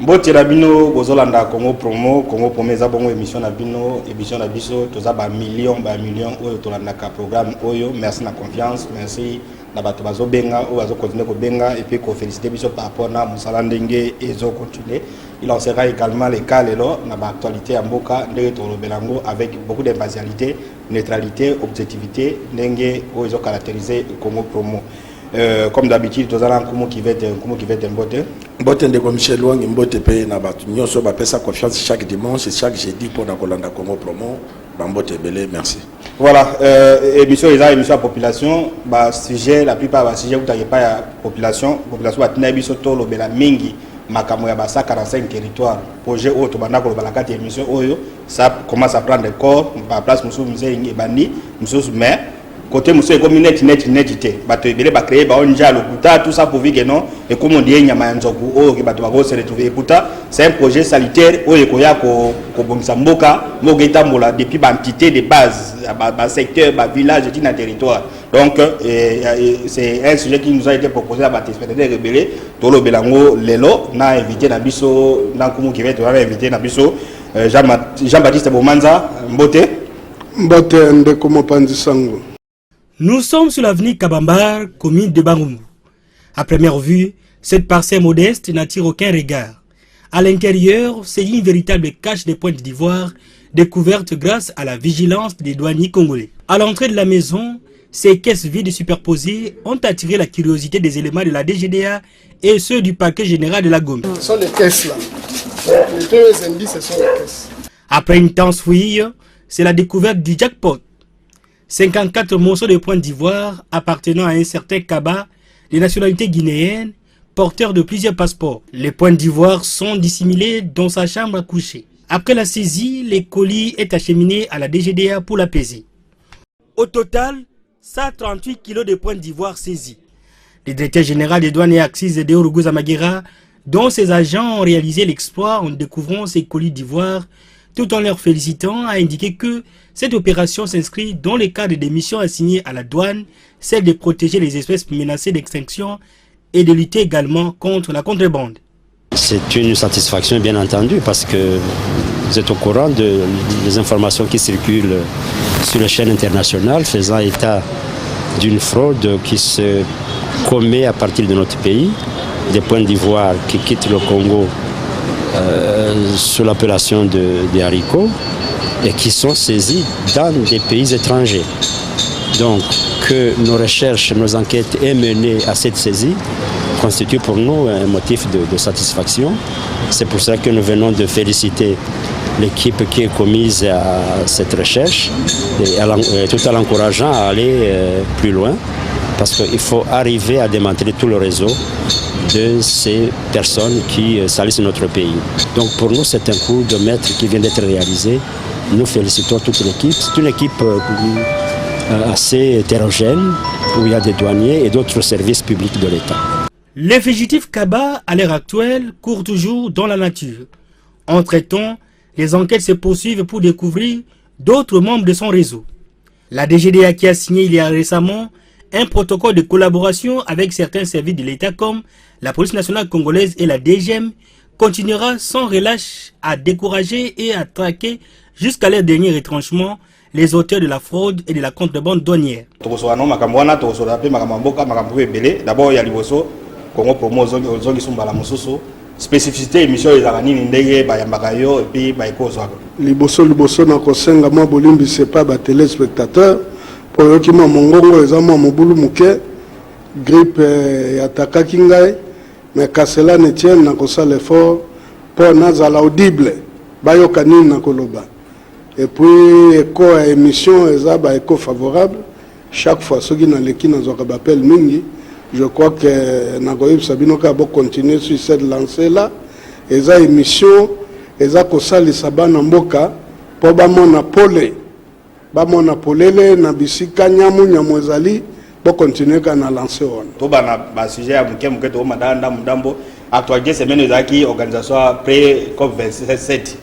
Mbote na bino bozolanda Congo Promo eza bongo émission na bino émission na biso toza ba million oyo tolanda ka programme oyo. Merci na confiance, merci na bato bazobenga ou bazo continuer ko benga et puis ko féliciter biso par rapport na musala ndenge ezo continuer. Il en sera également le cas lelo na ba actualité ya mboka ndenge tolobelango avec beaucoup d'impartialité, neutralité, objectivité ndenge oyo ezo caractériser Congo Promo. Comme d'habitude, tous allons comment qui va être mbote. Mbote de Michel Wang, mbote pe na batu. Nous sommes sa confiance chaque dimanche et chaque jeudi pour na Kolanda Congo Promo. Mbote belé, merci. Voilà, émission à population, bah sujet la plupart bah sujet où t'as pas la population va tenir biso tolo bela mingi makamo ya basa 45 territoires. Projet où to banda ko bala 4 émissions oyo, ça commence à prendre corps, par place musu musée bandi, musu mais côté monsieur comme net bato ebele ba créer ba onja lokuta tout ça pour vivre non et comme on dit nyama nzoku o ke bato ba se retrouver écouta c'est un projet sanitaire o ekoya ko bongisa mboka mogeta mbola depuis ba entité de base ba secteur ba village et na territoire donc c'est un sujet qui nous a été proposé à Baptiste rebelle tolo belango lelo na invité na biso na kumu qui va être invité na biso Jean-Baptiste Bomanza mbote ndeko mopanzi sango. Nous sommes sur l'avenue Kabambar, commune de Bangoumou. À première vue, cette parcelle modeste n'attire aucun regard. À l'intérieur, c'est une véritable cache des pointes d'ivoire découverte grâce à la vigilance des douaniers congolais. À l'entrée de la maison, ces caisses vides superposées ont attiré la curiosité des éléments de la DGDA et ceux du parquet général de la Gombe. Ce sont les caisses là. Les deux indices, ce sont les caisses. Après une intense fouille, c'est la découverte du jackpot. 54 morceaux de points d'ivoire appartenant à un certain Kaba, de nationalité guinéenne, porteur de plusieurs passeports. Les points d'ivoire sont dissimulés dans sa chambre à coucher. Après la saisie, le colis est acheminé à la DGDA pour la peser. Au total, 138 kilos de points d'ivoire saisis. Le directeur général des douanes et axes de Oruguza Maguera, dont ses agents ont réalisé l'exploit en découvrant ces colis d'ivoire, tout en leur félicitant, a indiqué que cette opération s'inscrit dans le cadre des missions assignées à la douane, celle de protéger les espèces menacées d'extinction et de lutter également contre la contrebande. C'est une satisfaction bien entendu parce que vous êtes au courant des informations qui circulent sur les chaînes internationales faisant état d'une fraude qui se commet à partir de notre pays, des points d'ivoire qui quittent le Congo sous l'appellation de haricots et qui sont saisis dans des pays étrangers. Donc que nos recherches, nos enquêtes aient mené à cette saisie constitue pour nous un motif de satisfaction. C'est pour ça que nous venons de féliciter l'équipe qui est commise à cette recherche et tout en l'encourageant à aller plus loin parce qu'il faut arriver à démanteler tout le réseau de ces personnes qui salissent notre pays. Donc pour nous, c'est un coup de maître qui vient d'être réalisé. Nous félicitons toute l'équipe. C'est une équipe assez hétérogène où il y a des douaniers et d'autres services publics de l'État. Les fugitifs Kaba, à l'heure actuelle, courent toujours dans la nature. Entre-temps, les enquêtes se poursuivent pour découvrir d'autres membres de son réseau. La DGDA qui a signé il y a récemment un protocole de collaboration avec certains services de l'État comme la police nationale congolaise et la DGM continuera sans relâche à décourager et à traquer jusqu'à leur dernier retranchement les auteurs de la fraude et de la contrebande douanière. D'abord, il y a l'Iboso, Congo Promo, Zongi Sumbala Mosusu, spécificité émission les Aranini, Ndeye, Bayambagayo, et puis Baïkozo. Liboso, Nakosenga, moi, Bolimbi, c'est pas des téléspectateurs. Pour eux qui m'ont mongongo, ils ont mon boulot mouké, grippe et attaque kingai, mais qu'à cela ne tienne, Nakosa l'effort, pour Nazala audible, Bayokani Nakoloba. Et puis, éco à émission, ils ont éco favorable. Chaque fois, ceux qui n'ont l'équipe, nous appellent Mingi. Je crois que Nagoïb Sabinoka va continuer sur cette lancée-là. Ils ont émission, ils ont Kosa les Saban Mboka, pour Bamona Polé. Bamona Polele, Nabisika, Nyamu, Nyamwezali, pour continuer à lancer. Tout le sujet à Mouké, tout Madame Mudambo, actualité, c'est même une organisation pré-COP27.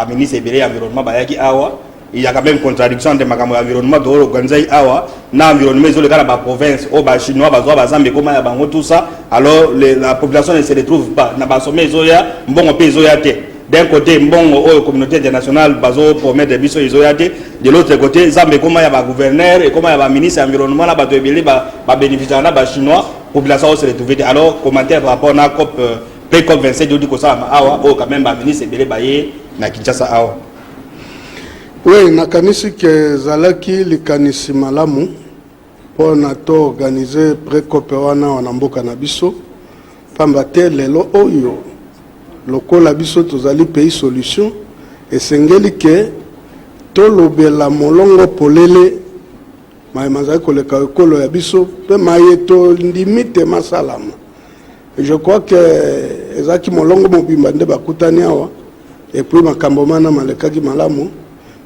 Ministre de l'Environnement, Bayaki Awa, il y a quand même contradiction entre l'environnement de l'organisation awa na environnement de la province au bas chinois bazoa bazambe comment ya bango tout ça alors la population ne se retrouve pas na ba sommet zoya mbongo pe zoya te d'un côté mbongo au communauté internationale bazo promettre biso zoya te de l'autre côté zambe comment ya ba gouverneur et comment ya ba ministre environnement la ba to ebele ba bénéficiaire na ba chinois population se retrouve alors commentaire par rapport na COP COP 27 dit que ça awa au quand même ba ministre ebele baye na Kinshasa awa. Oui, nakanisi ke zalaki likanisi malamu pour nato organiser pré-COP wana mboka na biso pamba te lelo oyo lokola biso tozali pays solution esengeli ke tolobela molongo polele mazali koleka ekolo ya biso pe maye to limite masalama. Je crois que ezaki molongo mobimba nde bakutani awa et puis makambo mana malekaki malamu.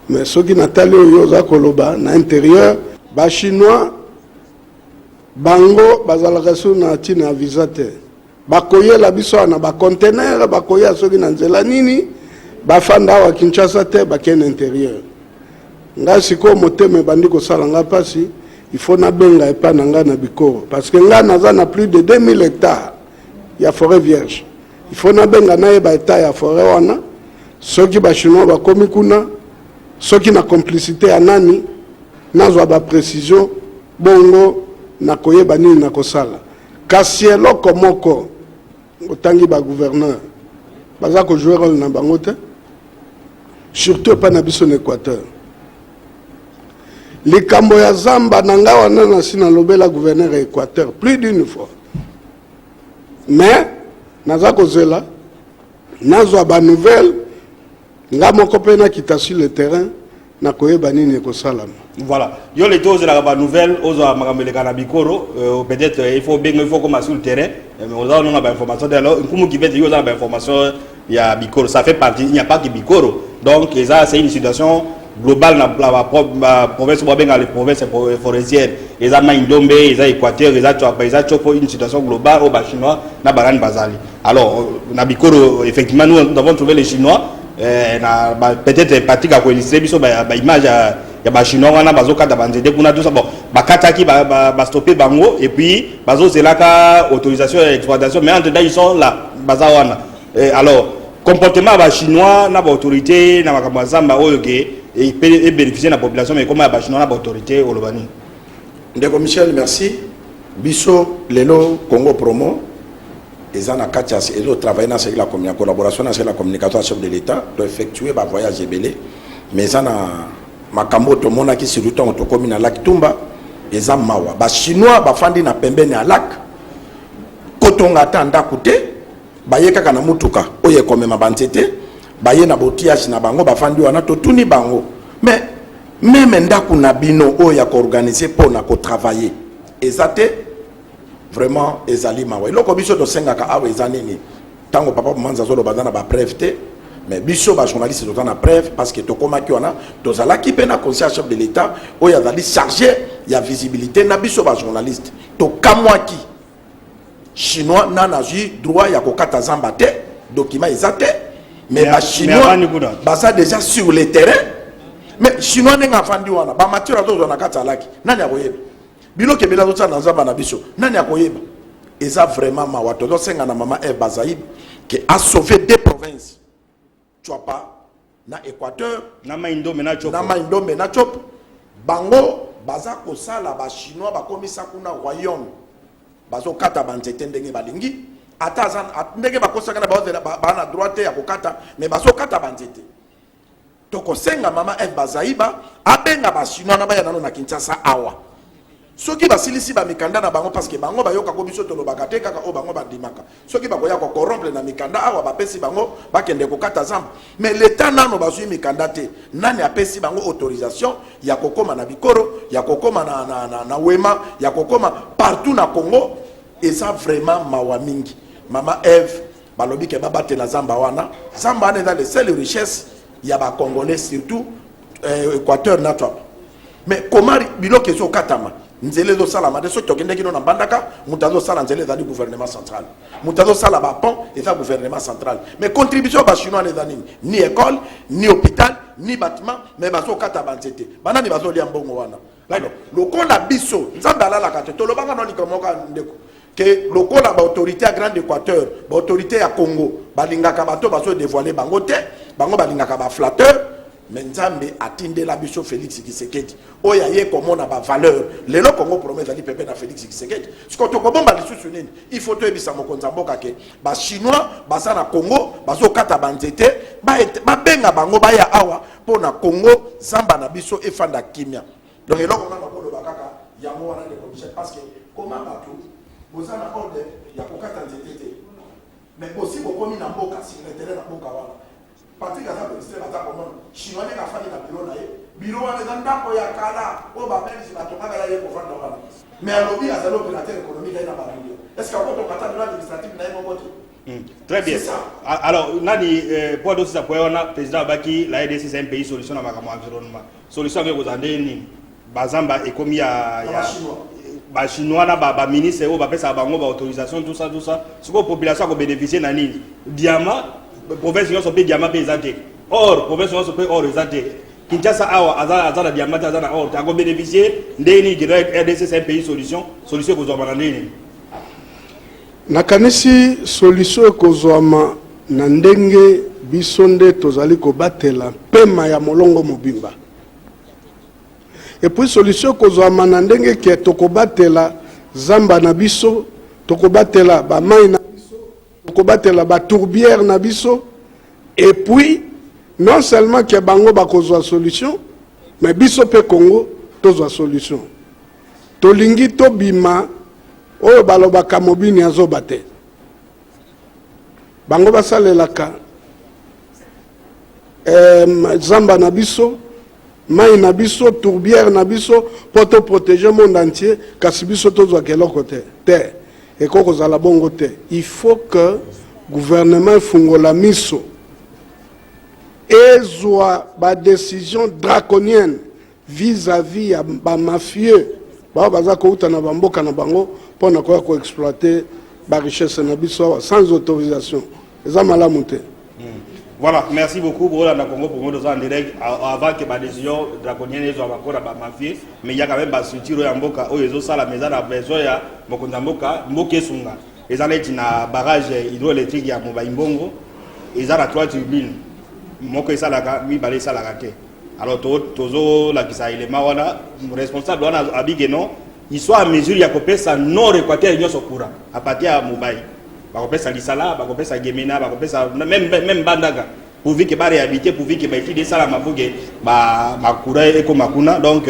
Mais ceux qui natali oyo za koloba na intérieur ba chinois bango bazalaka so na tina visa te bakoyela biso na ba conteneur bakoya soki na nzela nini bafanda wa Kinshasa te bakene intérieur nga siko moteme bandi ko sala nga pasi il faut na benga epa na nga na Bikoro parce que nga naza na plus de 2000 hectares ya forêt vierge il faut na benga na eba hectares ya forêt wana soki ba chinois bakomi kuna soki na complicité ya nani nazwa ba précision bongo na koyeba nini na kosala kasi eloko moko otangi ba gouverneur baza ko jouer rôle na bango te surtout pas na biso na Équateur likambo ya zamba na nga wana na sina lobela gouverneur ya Équateur plus d'une fois mais naza kozela nazwa ba nouvelle nga moko pe na kita sur le terrain na koyeba nini kosalama. Voilà, yo les deux la nouvelle aux makamele kana Bikoro peut-être il faut comme sur le terrain mais on a pas information alors comment qui veut yo za information il y a Bikoro ça fait partie il n'y a pas que Bikoro donc ça c'est une situation globale dans la province bobenga les provinces forestières ils a Maindombe ils a Équateur ils a une situation globale au chinois na baran bazali alors na Bikoro effectivement nous avons trouvé les chinois peut-être pratique à illustrer biso ba image ya ba chinois wana bazoka da banzede kuna tout ça bon bakataki ba stopper bango et puis bazo zelaka autorisation d'exploitation mais entre ils sont là bazawana alors comportement ba chinois na ba autorité na makambo zamba oyo ke et bénéficier la population mais comment ba chinois na ba autorité olobani ndeko Michel merci biso lelo Congo promo et en Akatias et le travail dans la collaboration avec la communication chef de l'État doit effectuer un voyage belé mais en makambo to mona ki siruta to komi na lac Tumba et en mawa ba chinois ba fandi na pembeni ya lac kotonga tanda kute ba yeka kana mutuka oye komema banzete ba ye na botiage na bango ba fandi wana to tuni bango mais même ndaku na bino oya ko organiser pour na ko travailler ezate vraiment ezali mawa iloko biso to senga ka awe ezanini tango papa manza zolo bazana ba preuve te mais biso ba journaliste to na preuve parce que to komaki wana to zala ki pe na conseiller chef de l'état oya zali chargé ya visibilité na biso ba journaliste to kamwaki chinois na naji droit ya kokata zamba te document ezate mais ba chinois baza déjà sur le terrain mais chinois nenga fandi wana ba matière to na kata laki nani akoyeba bilo ke bela zotsa na zamba na biso nani akoyeba eza vraiment mawa to senga na mama Eve Bazaïb qui a sauvé des provinces tu vois pas na Équateur na Maindombe na chop bango baza ko sala ba chinois ba komisa kuna royaume bazo kata banzete ndenge balingi atazan ndenge bakosaka na ba na droite ya kokata mais bazo kata banzete to ko senga mama Eve Bazaïba abenga ba chinois na ba yana na Kinshasa awa soki basilisi ba mikanda na bango parce que bango bayoka ko biso to lobaka te kaka o bango bandimaka soki bakoya ko corrompre na mikanda awa bapesi bango bakende ko kata zamba mais l'état nano bazui mikanda te nani apesi bango autorisation ya kokoma na Bikoro ya kokoma na Wema ya kokoma partout na Congo et ça vraiment mawa mingi mama Eve balobi ke babate la zamba wana zamba wana dans les seules richesses ya ba congolais surtout Équateur na toi mais comment biloke so katama nzele do sala made so tokende kino na bandaka mutazo sala nzele za gouvernement central mutazo sala ba pont et ça gouvernement central mais contribution ba chinois les années ni école ni hôpital ni bâtiment mais bazo kata banzete banani bazo lia mbongo wana alors lokola biso nzambe alalaka te tolobanga no likomoka ndeko que lokola ba autorité à Grande Équateur ba autorité à Congo balingaka bato bazo dévoiler bango te bango balingaka ba flatteur mais nzambe atinde la biso Félix Tshisekedi oya ye komona ba valeur lelo Congo promet ali pepe na Félix Tshisekedi siko to komomba lisusu nini il faut to ebisa mokonza mboka ke ba chinois baza na Congo bazo kata banzete ba benga bango ba ya awa pona Congo zamba na biso efanda kimia donc eloko ngana ko loba kaka yango wana de commission parce que comment bato bozana ordre ya kokata nzete mais aussi bokomi na mboka secrétaire na mboka wana Patrick a ministre bata komona chinois ne ka fani na bureau na ye bureau wana za ndako ya kala o ba benzi batonga la ye ko fanda wana mais alobi azalo opérateur économique na ba bureau est-ce que ko to kata na administratif na ye mobote très bien alors nani pour dossier pour on a président Baki la RDC c'est un pays solution na makamo environnement solution avec aux andeni bazamba ekomi ya ba chinois na ba ministre o ba pesa bango ba autorisation tout ça ce que population ko bénéficier na nini diamant province yo so pe diamant pe ezate or province yo so pe or ezate Kinshasa awa azala diamant azala or ta ko bénéficier ndeni de RDC c'est un pays solution ko zo bana ndeni nakanisi solution ekozwama na ndenge biso nde tozali kobatela pema ya molongo mobimba et puis solution ekozwama na ndenge ke tokobatela zamba na biso tokobatela bamai na biso tokobatela batourbière na biso et puis non seulement ke bango bakozwa solution mais biso pe Congo tozwa solution tolingi tobima oyo balobaka mobini azoba te bango basalelaka zamba na biso mai na biso tourbière na biso poto protéger monde entier kasi biso tozwa keloko te eko kozala bongo te il faut que gouvernement fungola miso ezwa ba décision draconienne vis-à-vis ya ba mafieux ba baza ko utana bamboka na bango pona ko exploiter ba richesse na biso sans autorisation eza malamu te. Voilà, merci beaucoup pour la Congo pour nous en direct avant que la décision draconienne soit encore à Mafia, mais il y a quand même des structures en Boka, où ils ont ça la maison à besoin ya Mokonzamboka, Moké Sunga. Ils ont un barrage hydroélectrique à Mobaïmbongo, ils ont 3 turbines. Moké Salaka, mi balé Salakate. Alors Tozo la Kisa élément wana responsable wana abigeno, ils sont à mesure ya kopé ça nord équateur union sokura à partir à Mobaï. Bakopesa Lisala, bakopesa Gemena, bakopesa même Bandaga. Pour que ba réhabiliter, pour que ba étudier ça la mabuge ba makura eko makuna donc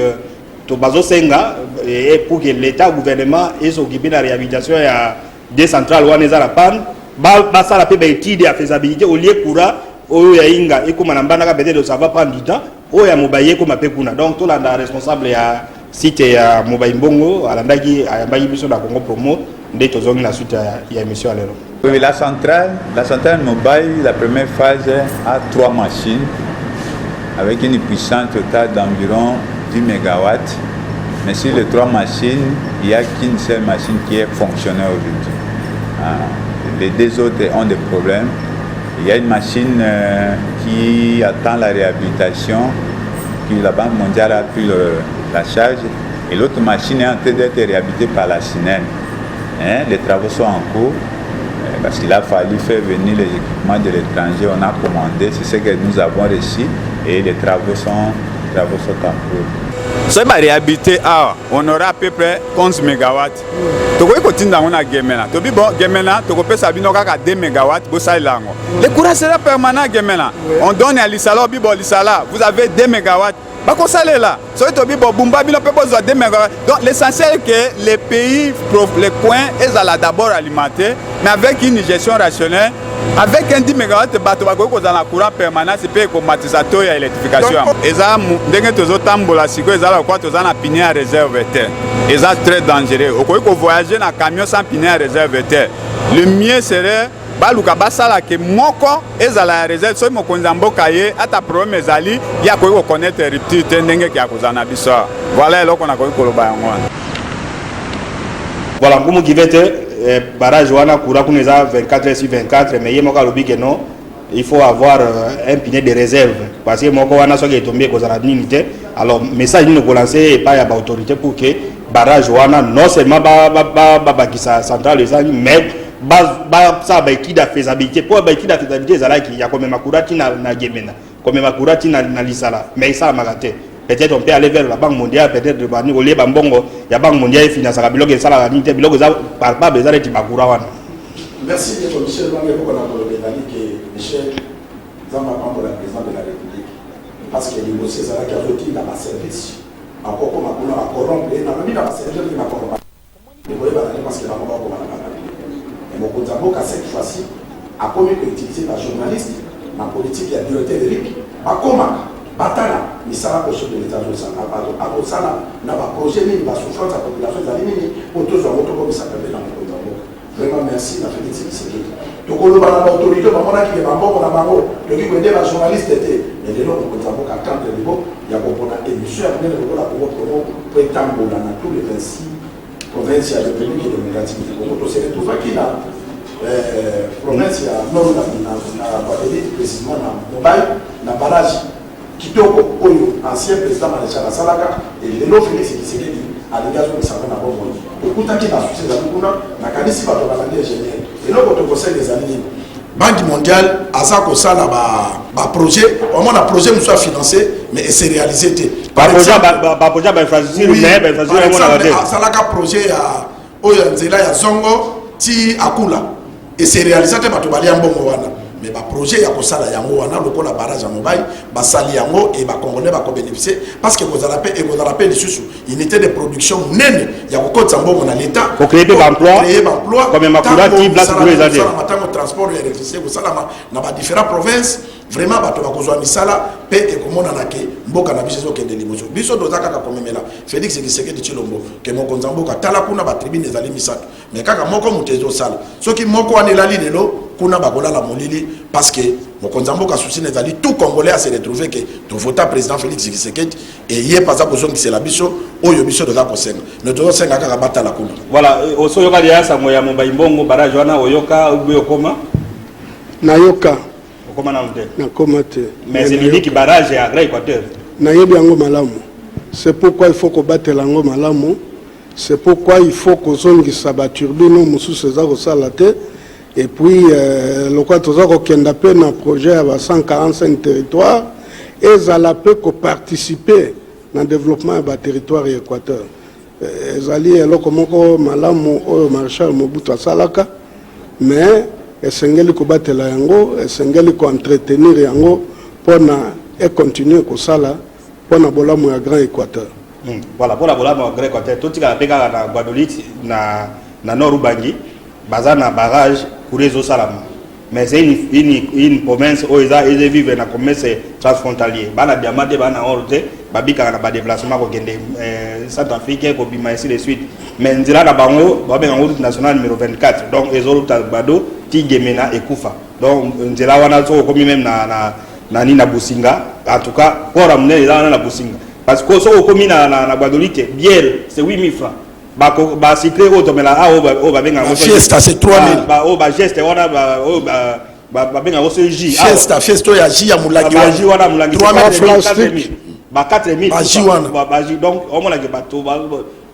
to bazo senga et pour que l'état gouvernement et s'occuper de la réhabilitation ya des centrales waneza la panne ba ça la pe ba étudier la faisabilité au lieu kura o ya inga eko manambana peut-être ça va prendre du temps o ya mobaye ko mapekuna donc to la responsable ya site ya Mobaïmbongo alandaki ayambaki biso na Congo Promo. La suite il y a émission à l'heure. Oui, la centrale mobile, la première phase a 3 machines avec une puissance totale d'environ 10 MW. Mais sur les 3 machines, il n'y a qu'une seule machine qui est fonctionnelle aujourd'hui. Les 2 autres ont des problèmes. Il y a une machine qui attend la réhabilitation, que la Banque mondiale a pris la charge, et l'autre machine est en train d'être réhabilitée par la SINEN. Les travaux sont en cours parce qu'il a fallu faire venir les équipements de l'étranger. On a commandé, c'est ce que nous avons reçu et les travaux sont en cours. C'est ma réhabilité, on aura à peu près 11 MW. Tu peux continuer dans la Gemena. Tu peux bon Gemena, tu peux savoir qu'à 2 MW pour ça lango. Le courant sera permanent Gemena. On donne à l'Isala, l'Isala, vous avez 2 MW. Bah qu'on s'allait là. Donc l'essentiel est que les pays, les coins, ils allaient d'abord alimenter, mais avec une gestion rationnelle, avec un 10 MW de bateau, dans la courant permanent, c'est pas comme matisato et électrification. Et ça, dès que tu as tambola, si tu as quoi, tu as un pinier à réserve terre. Et ça très dangereux. Au cas où voyager dans un camion sans pinier à réserve terre, le mieux serait baluka basala ke moko ezala réserve so mokonzambo kaye ata problème ezali ya ko connaître rupture tendenge ki akozana biso voilà eloko na ko koloba yango voilà comme qui vete barrage wana kura kuneza 24 sur 24 mais yemo ka lobi ke non il faut avoir un pilier de réserve parce que mon corps est tombé cause la dignité. Alors message nous lancer et pas à l'autorité pour que barrage wana non seulement qui sa centrale les amis mais ça ba qui da faisabilité pour ba qui da faisabilité ça là qui y a comme makurati na gemena comme makurati na lisala mais ça magaté peut-être on peut aller vers la banque mondiale peut-être de bani olé bambongo ya banque mondiale finance la bilogo ça la dignité bilogo ça par pas besoin de makura wana. Merci Michel Wange pour la que Michel Zamba pour la présidente de la République parce que les dossiers ça là qui a voté dans ma service encore comme on a corrompu dans la service qui m'a corrompu et vous voyez parce que la mort comme on a et mon Konzambo cette fois-ci a commis que utiliser la journaliste la politique et la directeur de l'IP à comment batala misala pour de l'état de ça à Rosala n'a pas projet ni la souffrance de la population d'alimini pour tous les autres comme ça peut dans le Konzambo. Vraiment merci la Félix Tshisekedi. Donc on va l'autorité maman qui est maman la maman le qui connaît la journaliste était mais les gens on Konzambo à quand le niveau il y a beaucoup d'émissions à venir pour la pour prétendre dans tous les 26 provinces de la République démocratique du Congo to se retrouve qui là province ya nord na Guadeloupe précisément na Mobile na barrage kitoko oyo ancien président Maréchal Salaka et le nom Félix Tshisekedi à l'égation de Savana Bombo. Okutaki na succès za kuna na kanisi bato ba ingénieur. Et là quand on conseille des années Banque mondiale asa ko sala ba projet, au moins un projet nous soit financé mais c'est réalisé par exemple projet ba infrastructure mais ba infrastructure salaka projet ya oyo nzela ya Zongo ti Akula et c'est réalisé bato bali ya mbongo wana. Mais le projet ya kosala yango wana lokola barrage à mobile basali yango et ba congolais ba ko bénéficier parce que vous allez payer lisusu unité de production nene ya kokotsa mbongo na l'état pour créer des emplois comme makurati place pour les aider matango transport et électricité vous salama na ba différentes provinces vraiment bato ba kozwa misala pe et komona na ke mboka na biso ke de liboso biso dozaka ka komemela Félix Tshisekedi Tshilombo ke mokonza mboka tala kuna ba tribune ezali misato mais kaka moko mutezo sala soki moko anelali lelo kuna bakola la molili parce que mokonza mboka souci nezali tout congolais à se retrouver que to vota président Félix Tshisekedi et yé pas ça besoin que c'est la biso oyo biso doza ko senga ne doza senga kaka batala kuna voilà osoyoka dia sa moya Mobile mbongo barrage wana oyoka ubeyokoma nayoka okoma na mte na komate mais c'est l'unique barrage à Grand Équateur nayebi yango malamu c'est pourquoi il faut kobatela yango malamu c'est pourquoi il faut kozongisa ba turbine mosusu eza kosala te. Et puis, le quoi tous un projet à 145 territoires et ça peut participer dans le développement de territoire équateur. Zali alors comment malamu au marshal Mobutu Salaka mais essengeli ko batela yango essengeli ko entretenir yango pour na et continuer ko sala pour na bolamu ya Grand Équateur. Voilà pour la bolamu ya Grand Équateur tout tika peka na Guadeloupe na Nord Ubangi bazana barrage pour les salama mais c'est une province où ils vivent dans commerce transfrontalier bana diamante bana orte babika na ba déplacement ko gende Centrafrique ko bima ainsi de suite mais nzira na bango ba benga route nationale numéro 24 donc les routes bado ti gemena et kufa donc nzira wana so komi même na ni na Businga en tout cas pour amener là na Businga parce que so komi na Guadeloupe bière c'est 8000 francs ba cycler auto mais là o ba benga fiesta c'est 3000 ba geste wana ba benga o J fiesta ya J ya mulaki wa J wana mulaki 3000 ba 4000 ba J wana ba J donc au moins que bato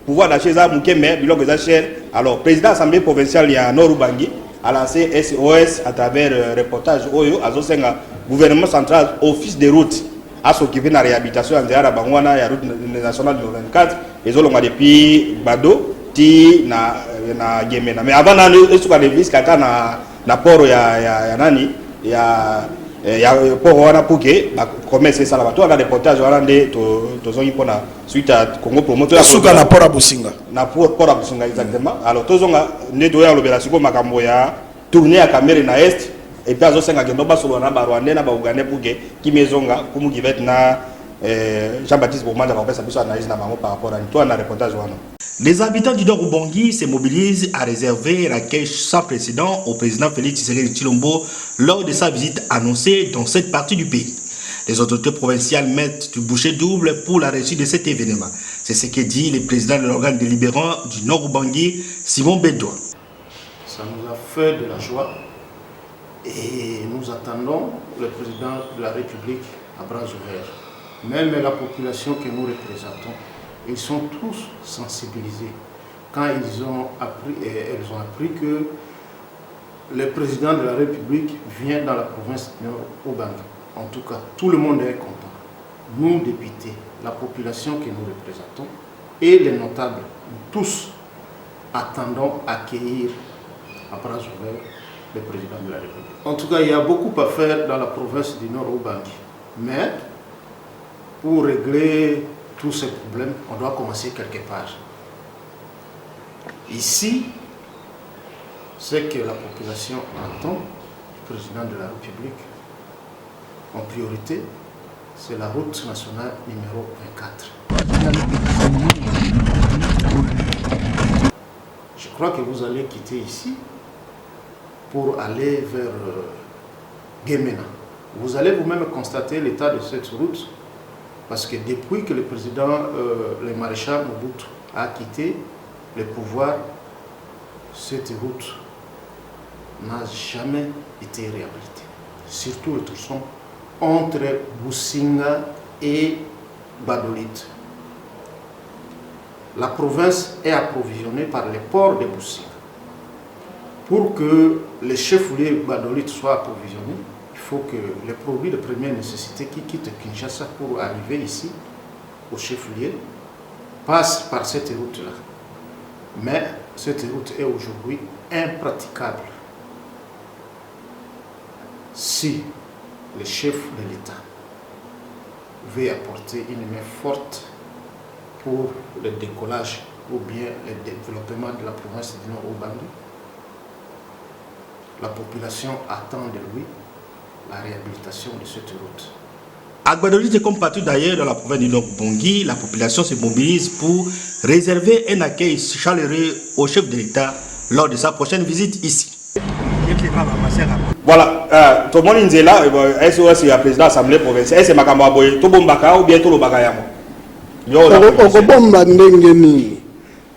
pouvoir d'acheter ça muke mais biloko za cher alors président assemblée provinciale ya Nord Ubangi a lancé SOS à travers reportage oyo azosenga gouvernement central office de route à s'occuper de la réhabilitation en dehors de Bangwana et la route nationale numéro 24 et ont depuis Bado ti na Gemena mais avant de ce qu'on a vu c'est qu'il na port ya nani ya port wana puke ba commerce ça là-bas on a des reportages wana de tozongi pona suite à Congo promoteur suka na port à Businga na port à Businga exactement alors tozonga ndeto ya lobela siko makambo ya tourner à caméra na est et puis azosenga ke ndoba solo na ba Rwanda na ba Uganda puke kimezonga kumu givet na Jean-Baptiste Bomanda va faire sa analyse par rapport à toi dans reportage. Les habitants du Nord Ubangi se mobilisent à réserver l'accueil sans précédent au président Félix Tshisekedi Tshilombo lors de sa visite annoncée dans cette partie du pays. Les autorités provinciales mettent du bouchée double pour la réussite de cet événement. C'est ce que dit le président de l'organe délibérant du Nord Ubangi, Simon Bédoua. Ça nous a fait de la joie Et nous attendons le président de la République à bras ouverts. Même la population que nous représentons, ils sont tous sensibilisés. Quand elles ont appris que le président de la République vient dans la province du Nord-Ubangi. En tout cas, tout le monde est content. Nous, députés, la population que nous représentons et les notables, nous tous attendons accueillir à bras ouverts le président de la République. En tout cas, il y a beaucoup à faire dans la province du Nord-Ubangi. Mais pour régler tous ces problèmes, on doit commencer quelque part. Ici, ce que la population attend du président de la République, en priorité, c'est la route nationale numéro 24. Je crois que vous allez quitter ici pour aller vers Gemena. Vous allez vous-même constater l'état de cette route, parce que depuis que le président, le maréchal Mobutu, a quitté le pouvoir, cette route n'a jamais été réhabilitée. Surtout le tronçon entre Boussinga et Badolit. La province est approvisionnée par les ports de Boussinga. Pour que les chefs-lieux Badolit soient approvisionnés, il faut que les produits de première nécessité qui quittent Kinshasa pour arriver ici, au chef-lieu, passent par cette route-là. Mais cette route est aujourd'hui impraticable. Si le chef de l'État veut apporter une main forte pour le décollage ou bien le développement de la province du Nord-Ubangi, la population attend de lui la réhabilitation de cette route. À Badolit et comme partout d'ailleurs dans la province du Nord-Ubangi, la population se mobilise pour réserver un accueil chaleureux au chef de l'État lors de sa prochaine visite ici. Voilà, tout le monde est là, est-ce que le président de l'Assemblée provinciale, est-ce que c'est Tobombaka ou bien Tolobakayamo? Okobomba ndenge nini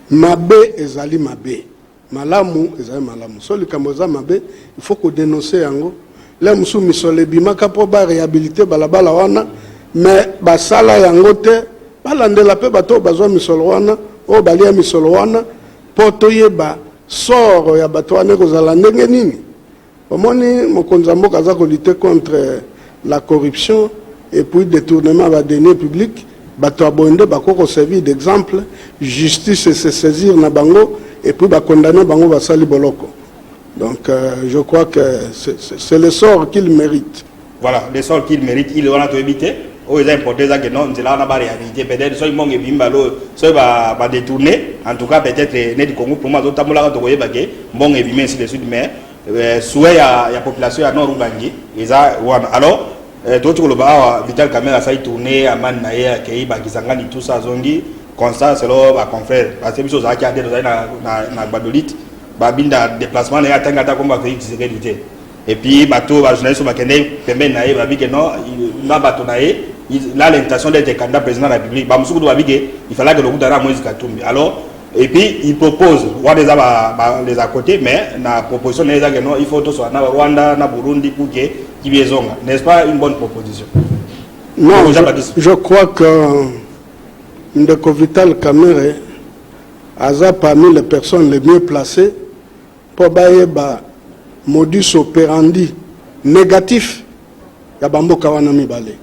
mabe ezali mabe malamu ezali malamu soli kamoza mabe il faut ko dénoncer yango la musu misole bimaka po ba réhabiliter balabala wana mais basala yango te balandela pe bato bazwa misolo wana o balia misolo wana po toyeba sort ya bato wana kozala ndenge nini omoni mokonzi mboka za ko lutter contre la corruption et puis détournement ba deniers publics. Bato abonde bako servir d'exemple, justice se saisir na bango et puis ba condamner bango basali boloko. Donc je crois que c'est le sort qu'il mérite. Voilà, le sort qu'il mérite, il en a tout évité. Oh, il est important que non, c'est là on a pas réalité. Peut-être soit ils m'ont bimbalo, soit va détourner. En tout cas, peut-être né du Congo pour moi d'autres tamola to koyeba ke bon ebimé sur le sud mais souhait ya population ya Nord-Ubangi, ils a alors d'autres le Vital Kamera ça tourné à man naïa qui bakisangani tout ça zongi constat c'est là ba confrère parce que chose qui a des na Badolit babinda déplacement na tanga ta komba Félix Tshisekedi et puis bato ba journaliste ba kende pembe naïe ba bige non na bato naïe il a l'intention d'être candidat président de la République ba musuku ba bige il fallait que le Goudara Moïse Katumbi alors et puis il propose les à côté mais la proposition n'est que non il faut tout soit na Rwanda na Burundi pour que n'est-ce pas une bonne proposition? Non, je crois que Ndeko Vital Kamerhe a parmi les personnes les mieux placées pour bailler modus operandi négatif ya bamboka wana mibale.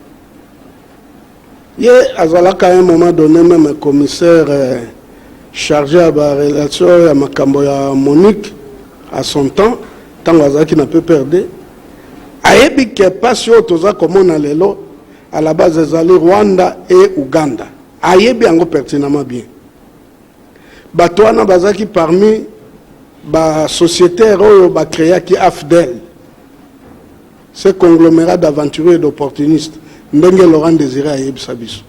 Ye azalaka à un moment donné même un commissaire chargé à la relation à makambo ya Monique à son temps, tant azaki n'a pas perdu. Ayebi ke pasi oyo toza komona lelo à la base ezali Rwanda et Uganda. Ayebi yango pertinemment bien. Bato wana bazaki parmi ba sociétaires oyo ba créaki AFDEL. Ce conglomérat d'aventuriers et d'opportunistes. Ndenge Laurent Désiré ayebisa biso.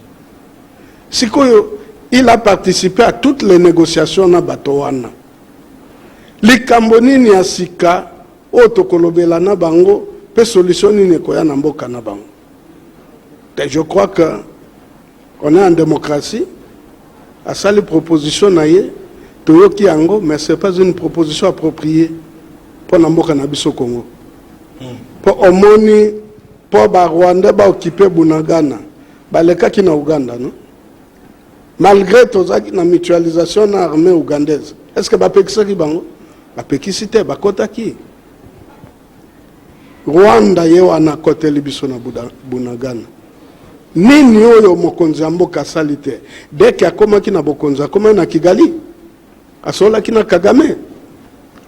Sikoyo il a participé à toutes les négociations na bato wana. Likambo nini ya sika oyo tokolobela na bango pe solution ni nekoya na mboka na bango. Je crois que on est en démocratie. À ça les propositions naie toyoki yango mais c'est pas une proposition appropriée pour na mboka na biso Congo. Pour omoni pour ba Rwanda ba occuper Bunagana baleka ki na Uganda non malgré tout ça na mutualisation na armée ougandaise est-ce que ba pekisa ki bango ba pekisite ba kota ki Rwanda ye wana kote libiso na Bunagana nini oyo mokonzi mboka salite dès akoma ki na bokonzi akoma na Kigali asola ki na Kagame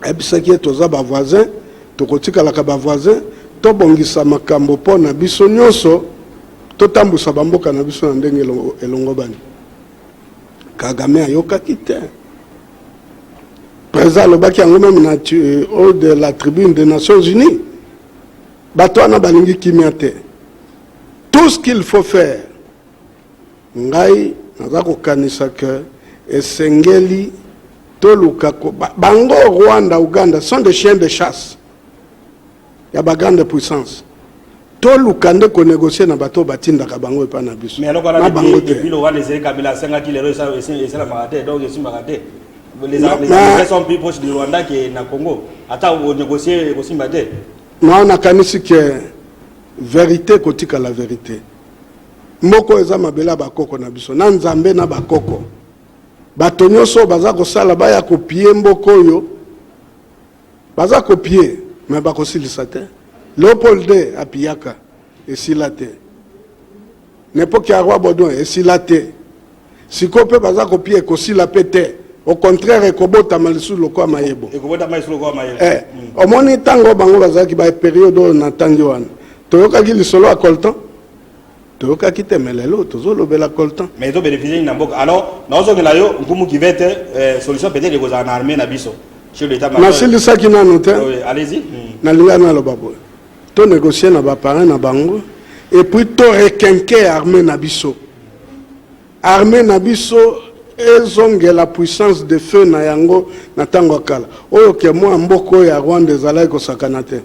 ebisaki toza ba voisin tokotika la ba voisin to bongisa makambo po na biso nyonso to tambusa bamboka na biso na ndenge elongo bani Kagame ayoka kite président lobaki yango même na au de la tribune des Nations Unies bato na balingi kimiate tout ce qu'il faut faire ngai naza kokanisa que esengeli to lukako bango Rwanda Uganda sont des chiens de chasse. Il y a des grandes puissances. Tout le monde peut négocier dans le bateau batinda kabango et pas na biso. Mais alors depuis le roi des Kabila 5 qui les reçoit c'est la marathon donc je suis marathon. Les sont plus proches du Rwanda que na Congo. Attends on négocier aussi mate. Non on a kanisi que vérité kotika la vérité. Moko eza mabela bakoko na biso. Na nzambe na bakoko. Bato nyonso baza kosala baya kopier mboko yo. Baza kopier mais bakosilisa te Léopold D apiyaka esila te n'importe quel roi Baudouin esila te sikope baza kopie ekosila pe te au contraire ekobota malisu lokwa mayebo omoni tango bango bazaki ba période na tangi wana toyokaki lisolo ya coltan toyokaki te melelo tozolobela coltan mais to bénéficier na mboka alors naozongela yo nkumu kivete solution peut-être ekozala na armée na biso. nasilisaki nano te nalinga naloba boye to négocier na baparrain na bango et puis to requinquer armée na biso ezongela puissance de feu na yango na tango kala oyo ke mwa mboko ya Rwanda ezalaki kosakana te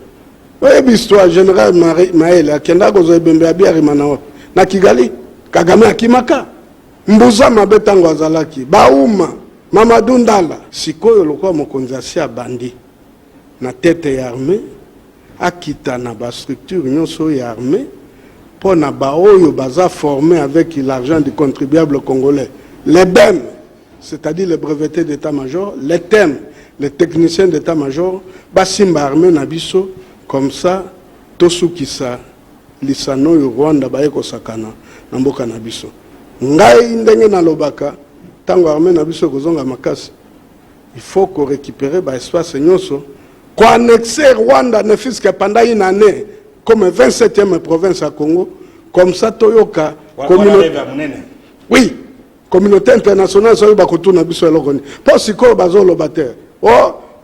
oyebi histoire général Maele akenda kozwa ebembe ya biarima na Kigali Kagame akimaka mbuza mabe tango azalaki bauma Mamadou Ndala sikoyo lokwa mokonzi asia bandi na tête ya armée akita na ba structure nyonso ya armée pour na ba oyo baza formé avec l'argent du contribuable congolais les BEM c'est-à-dire les brevetés d'état-major les thèmes les techniciens d'état-major basimba armée na biso comme ça tosukisa lisano yo Rwanda baye kosakana na mboka na biso ngai ndenge na lobaka tango armée na biso kozonga makasi il faut qu'on récupère ba espace nyonso ko annexer Rwanda ne fût que pendant une année comme 27e province à Congo comme ça toyoka oui communauté internationale so ba kotuna biso elokoni pour siko bazolo bater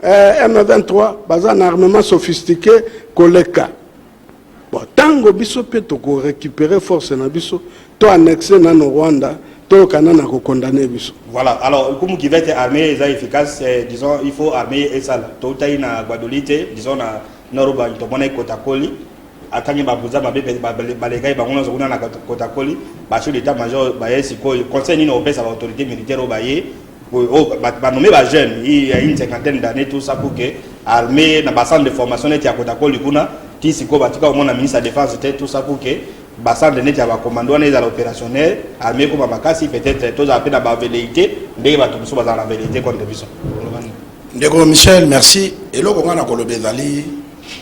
M23 baza na armement sophistiqué koleka bon tango biso pe to ko récupérer force na biso to annexer na Rwanda. Voilà, alors, comme qui va être armée est efficace, disons, il faut armer et ça. Tout à na Guadolite, disons, na Noroba, Tomone Kotakoli, Atani Babouza, Balégaï, Barouna, Zona, Kotakoli, Bachou l'état-major, Baye, Siko, conseil une obèse à l'autorité militaire au Baye, nommé jeune, il y a une cinquantaine d'années, tout ça pour que l'armée, dans le centre de formation, il y a Kotakoli, Tisiko, Batika, au monde, la ministre de la Défense, c'était tout ça pour que. Bassan de net à commando à l'opérationnel, armée comme Makasi, peut-être tous appelés à la velléité, mais va tout dans la velléité contre le bison. Ndeko Michel, merci. Et là, on a colobé Dali,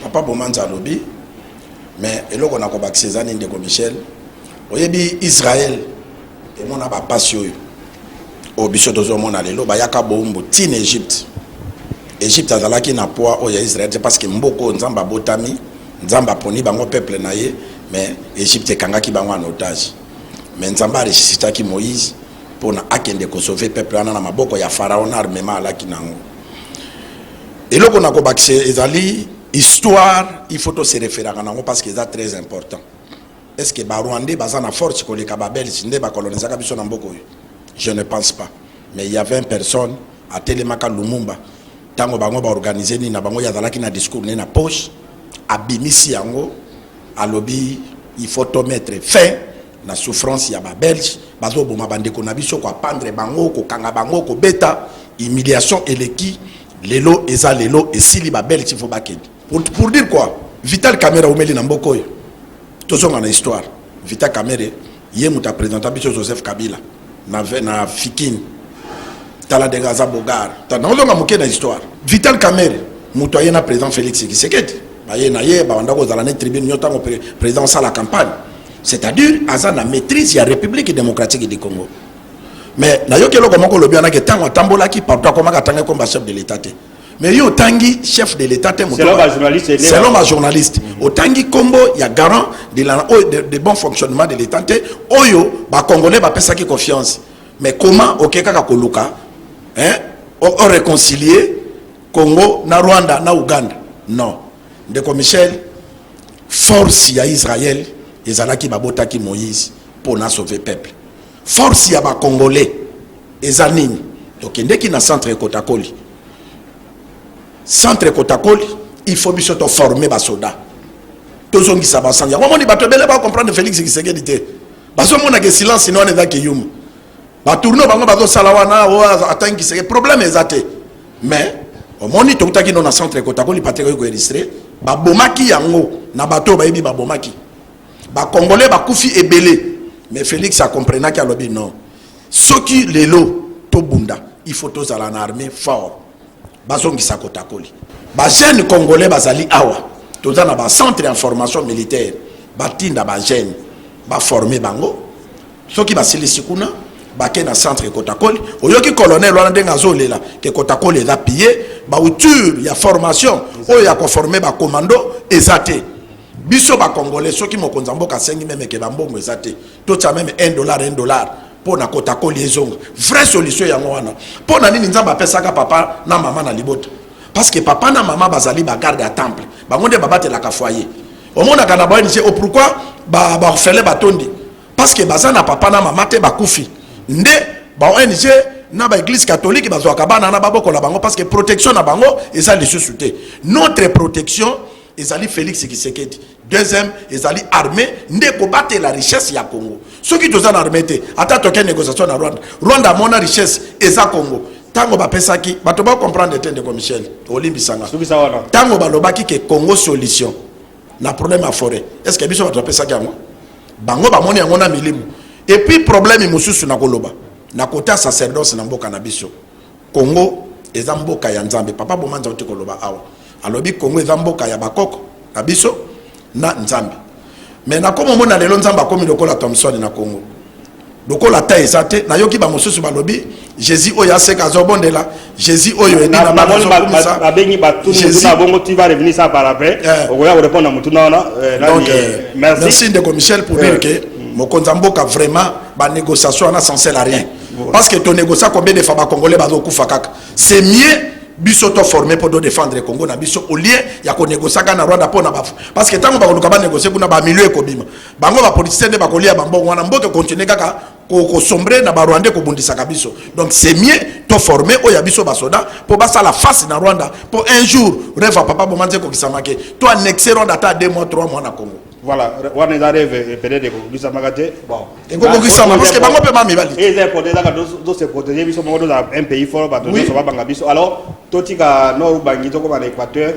papa Bomanza lobby, mais et là, on a combattu Cézanne Ndeko Michel. Oyebi Israël, et mon a passion. Au biso dozo mon alelo, bayaka bombo, tin Égypte. Égypte a zalaki na poids au Israël, c'est parce que mboko nzamba botami, nzamba poni bango peuple naye. Mais Égypte est kangaki bango en otage. Mais Nzamba ressuscitaki Moïse pour akende ko sauver peuple na maboko ya pharaon armement la kinango. Et là qu'on a combattu ezali histoire, il faut se référer à nango parce que c'est très important. Est-ce que ba Rwandais bazana force ko les kababel sinde ba coloniser ka biso na mboko? Je ne pense pas. Mais il y a 20 personnes à Telemaka Lumumba. Tango bango ba organiser ni na bango ya zalaki na discours ni na poche abimisi yango. À lobby, il faut te mettre fin la souffrance ya ba belge bazo boma bande ko na biso ko pendre bango ko kanga bango ko beta humiliation et leki lelo eza lelo et sili ba belge faut bakedi pour dire quoi Vital Kamerhe omeli na mboko yo. Tozonga na histoire. Vital Kamerhe yé muta présentant biso Joseph Kabila na Fikini. Tala de Gaza Bogar. Tana ozonga moké na histoire. Vital Kamerhe muto yé na président Félix Tshisekedi. Ba yé na yé ba wanda ko zala na tribune nyotango président sa la campagne. C'est-à-dire aza na maîtrise ya République démocratique du Congo. Mais na yo kelo comment ko lobi ana ke tango tambola ki partout comment katanga comme chef de l'état. Mais yo tangi chef de l'état selon ma journaliste selon ma journaliste au tangi combo il y a garant de bon fonctionnement de l'état oyo ba congolais ba pesa ki confiance. Mais comment okeka ka koluka hein on réconcilier Congo na Rwanda na Uganda? Non. Ndeko Michel force ya Israël ezalaki babotaki Moïse pour na sauver peuple. Force ya ba congolais ezanini okendeki na centre Kotakoli. Centre Kotakoli il faut biso to former ba soda. Tozongi sa ba sanga. Wamoni bato bele ba comprendre Félix Tshisekedi te. Baso mona ke silence non ezaki yuma. Ba tourno bango bazo salawana o atangi se problème ezate. Mais omoni tokutaki no na centre Kotakoli pateko ko enregistrer ba bomaki yango na bato ba yebi ba bomaki. Ba congolais ba kufi ebele. Mais Félix a compris qu'il a dit non. Ce qui les lots, to bunda, il faut tous aller en armée fort. Bazongi sa Kotakoli. Ba jeune congolais bazali awa. Tous dans ba centre d'information militaire. Ba tinda ba jeune. Ba formé bango. Ce qui ba sili sikuna. Ba ke na centre Kotakoli. Oyoki colonel wana denga zolela ke Kotakoli eza pillé. Ba outure ya formation. Oya ko former ba commando ezate. Biso ba congolais ceux qui mokonza mboka sengi même ke bambongo ezate to cha même $1 pour na Kotakoli ezonga vraie solution yango wana pour na nini nzamba pesaka papa na mama na libota parce que papa na mama bazali ba garde à temple bangonde babate la ka foyer au monde kana ba ni pourquoi ba fele batondi parce que bazana papa na mama te bakufi nde ba ONG na ba église catholique bazwaka bana na baboko la bango parce que protection na bango ezali sous-souté notre protection ezali Félix Tshisekedi. Deuxième, ezali armée ndeko battre la richesse ya Congo. Ceux qui sont en armée te ata toke négociation na Rwanda. Rwanda mona richesse eza Congo. Tango ba pesaki, bato ba comprendre te ndeko Michel. Olimbisanga. Tango ba lobaki ke Congo solution na problème à forêt. Est-ce que biso ba pesaki yango? Bango ba moni yango na milimu. Et puis problème mususu na koloba. Na kota sacerdoce na mboka na biso. Congo eza mboka ya Nzambe. Papa bomanza oti koloba awa. Alobi Congo eza mboka ya bakoko na biso na Nzambe. Mais na komo mona lelo Nzamba komi lokola Thomson na Congo. Lokola ta ezate na yoki ba mosusu balobi Jésus oyo aseka zobondela Jésus oyo edi na ba komisa ba bengi ba tunu na bongo tu vas revenir ça par après. Okoya répondre na mutuna na donc merci de Michel pour dire que mokonza mboka vraiment ba négociation na sans à rien. Parce que ton négociation combien de fois ba congolais bazo kufa kaka. C'est mieux biso to formé pour défendre le Congo na biso au lieu ya ko négocier na Rwanda pona ba parce que tango ba ko ba négocier kuna ba milieu ko bima bango ba politiciens de ba ko lia bango wana mboke continuer kaka ko sombre na ba Rwanda ko bundisa kabiso donc c'est mieux to formé o ya biso ba soda pour ba ça la face na Rwanda pour un jour rêve papa bomanze ko kisamake to annexer Rwanda ta 2 mois 3 mois na Congo. Voilà, on est arrivé peut-être que nous sommes bon. Et comment parce que bango peut mami bali. Et c'est pour se protéger biso bango dans un pays fort ba to so ba banga biso. Alors totika no bangi to comme en Équateur.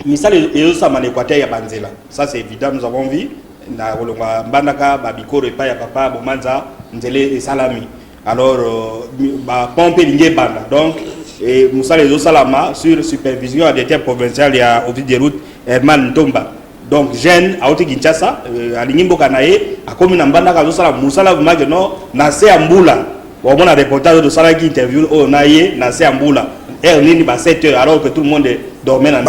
Misala et ça en Équateur ya banzela. Ça c'est évident, nous avons vu na kolonga mbandaka ba bikoro epa ya papa bomanza nzele et salami. Alors ba pompe lingé banda. Donc et musala et salama sur supervision à directeur provincial ya office de route Herman Tomba. Donc jeune a oti Kinshasa alingi mboka nae akomi na mbanda ka zosala musala vumage no na se ambula bon on a reportage de sala qui interview o nae na se ambula nini ba 7 heures alors que tout le monde dormait dans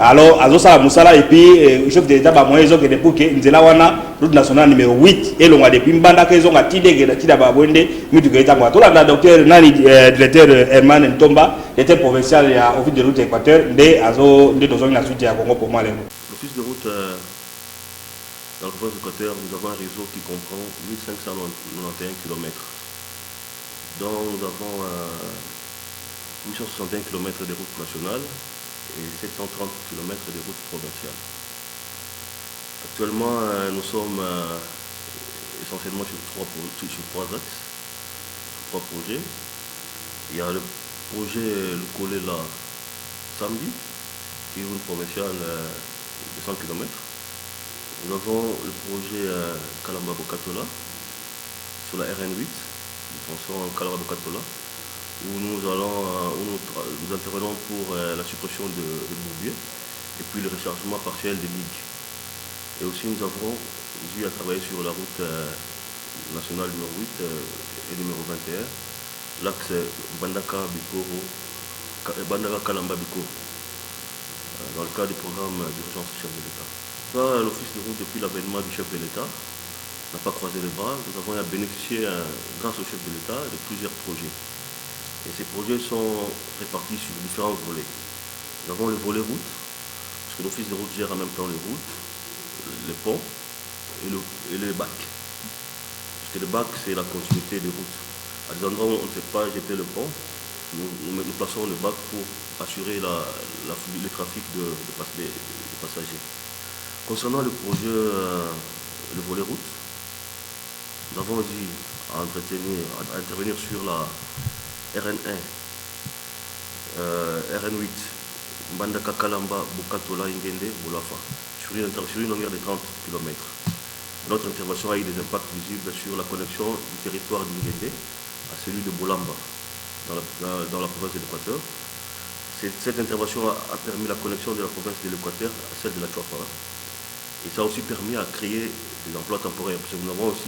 alors azosala musala et puis chef de l'état ba moyen zo que de pour que nzela wana route nationale numéro 8 et longa depuis mbanda ka zo nga tidege na tida ba bwende mitu ke eta to la docteur nani directeur Herman Ntomba était provincial ya office de route Équateur de azo de dozo na suite ya Congo pour moi. L'office de route dans le province d'Équateur, nous avons un réseau qui comprend 1591 km. Donc nous avons 861 km de routes nationales et 730 km de routes provinciales. Actuellement, nous sommes essentiellement sur trois axes, sur 3 projets. Il y a le projet le Kolela Sambi, qui est une route provinciale de 100 km. Nous avons le projet Kalamba-Bokatola sur la RN8, du tronçon Kalamba-Bokatola, où nous intervenons pour la suppression de Bourbier et puis le rechargement partiel des ligues. Et aussi nous avons eu à travailler sur la route nationale numéro 8 et numéro 21, l'axe Bandaka-Kalamba-Bikoro, dans le cadre du programme d'urgence du chef de l'État. L'Office de route, depuis l'avènement du chef de l'État, n'a pas croisé les bras. Nous avons bénéficié, grâce au chef de l'État, de plusieurs projets. Et ces projets sont répartis sur différents volets. Nous avons le volet route, parce que l'Office de route gère en même temps les routes, les ponts et les bacs. Parce que le bac, c'est la continuité des routes. À des endroits où on ne sait pas jeter le pont, nous plaçons le bac pour assurer le trafic de passagers. Concernant le projet, le volet route, nous avons dû intervenir sur la RN1, RN8, Mbandaka Kalamba, Bokatola, Ingende, Bolafa, sur une longueur de 30 km. Notre intervention a eu des impacts visibles sur la connexion du territoire d'Ingende à celui de Bolamba, dans la province de l'Équateur. Cette intervention a permis la connexion de la province de l'Équateur à celle de la Chouafara. Et ça a aussi permis à créer des emplois temporaires. Parce que nous avons eu